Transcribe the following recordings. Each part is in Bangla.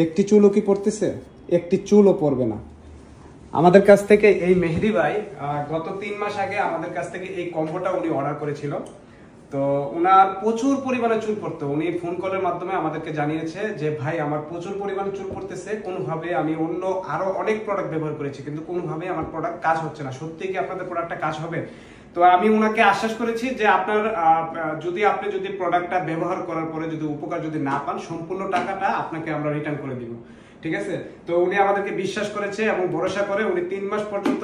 একটি চুলও কি পড়তেছে? একটি চুলও পড়বে না। আমাদের কাছ থেকে এই মেহেদি ভাই গত 3 মাস আগে আমাদের কাছ থেকে এই কম্বোটা উনি অর্ডার করেছিল। তো উনার প্রচুর পরিমাণে চুল পড়তো। উনি ফোন কলের মাধ্যমে আমাদেরকে জানিয়েছে যে ভাই আমার প্রচুর পরিমাণে চুল পড়তেছে, কোনোভাবে আমি অন্য আরো অনেক প্রোডাক্ট ব্যবহার করেছি কিন্তু কোনোভাবে আমার প্রোডাক্ট কাজ হচ্ছে না। সত্যি কি আপনাদের প্রোডাক্টটা কাজ হবে? তো আমি উনাকে আশ্বাস করেছি যে আপনার আপনি যদি প্রোডাক্টটা ব্যবহার করার পরে যদি উপকার যদি না পান, সম্পূর্ণ টাকাটা আপনাকে আমরা রিটার্ন করে দিব। ঠিক আছে? তো উনি আমাদেরকে বিশ্বাস করেছে এবং ভরসা করে উনি 3 মাস পর্যন্ত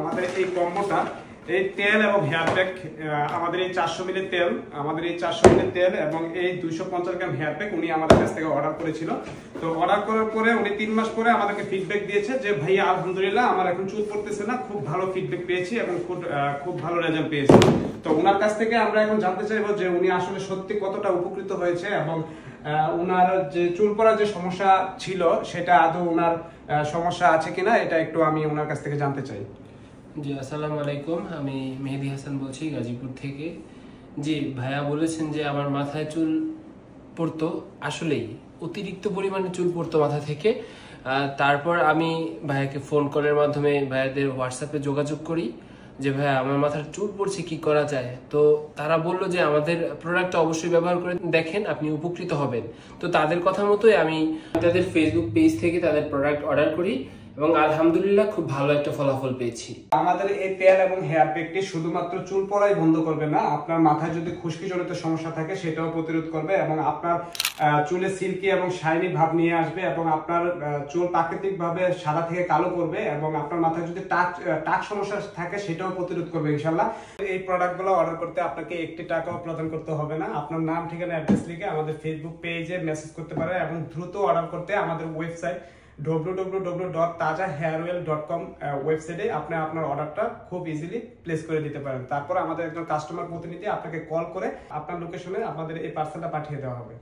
আমাদের এই কম্বোটা, এই তেল এবং হেয়ার প্যাক, আমাদের এই 400 মিলি তেল, এবং এই 250 গ্রাম হেয়ার প্যাক উনি আমাদের কাছ থেকে অর্ডার করেছিল। তো অর্ডার করার পরে উনি 3 মাস পরে আমাদেরকে ফিডব্যাক দিয়েছে যে ভাইয়া আলহামদুলিল্লাহ আমার এখন চুল পড়তেছে না, খুব ভালো ফিডব্যাক পেয়েছি এবং খুব ভালো রেজাল্ট পেয়েছি। তো ওনার কাছ থেকে আমরা এখন জানতে চাইবো যে উনি আসলে সত্যি কতটা উপকৃত হয়েছে এবং উনার যে চুল পড়ার যে সমস্যা ছিল সেটা আদৌ উনার সমস্যা আছে কিনা, এটা একটু আমি ওনার কাছ থেকে জানতে চাই। জি, আসসালামু আলাইকুম। আমি মেহেদি হাসান বলছি গাজীপুর থেকে। জি, ভাইয়া বলেছেন যে আমার মাথায় চুল পড়তো, আসলেই অতিরিক্ত পরিমাণে চুল পড়তো মাথা থেকে। তারপর আমি ভাইয়াকে ফোন কলের মাধ্যমে ভাইয়াদের হোয়াটসঅ্যাপে যোগাযোগ করি যে ভাইয়া আমার মাথার চুল পড়ছে, কি করা যায়। তো তারা বলল যে আমাদের প্রোডাক্টটা অবশ্যই ব্যবহার করে দেখেন, আপনি উপকৃত হবেন। তো তাদের কথা মতোই আমি তাদের ফেসবুক পেজ থেকে তাদের প্রোডাক্ট অর্ডার করি এবং আলহামদুলিল্লাহ খুব ভালো একটা ফলাফল পেয়েছি। আমাদের এই তেল এবং হেয়ার প্যাকটি শুধুমাত্র চুল পড়াই বন্ধ করবে না, আপনার মাথায় যদি খুশকি জনিত সমস্যা থাকে সেটাও প্রতিরোধ করবে এবং আপনার চুলে সিল্কি এবং শাইনি ভাব নিয়ে আসবে এবং আপনার চুল প্রাকৃতিক ভাবে সাদা থেকে কালো করবে এবং আপনার মাথায় যদি টাক সমস্যা থাকে সেটাও প্রতিরোধ করবে ইনশাআল্লাহ। এই প্রোডাক্টগুলো অর্ডার করতে আপনাকে 1 টাকাও প্রদান করতে হবে না। আপনার নাম, ঠিকানা, অ্যাড্রেস লিখে আমাদের ফেসবুক পেজে মেসেজ করতে পারে এবং দ্রুত অর্ডার করতে আমাদের ওয়েবসাইট www.tajahairwell.com ওয়েবসাইটে আপনি আপনার অর্ডারটা খুব ইজিলি প্লেস করে দিতে পারেন। তারপর আমাদের একজন কাস্টমার প্রতিনিধি আপনাকে কল করে আপনার লোকেশনে আমাদের এই পার্সেলটা পাঠিয়ে দেওয়া হবে।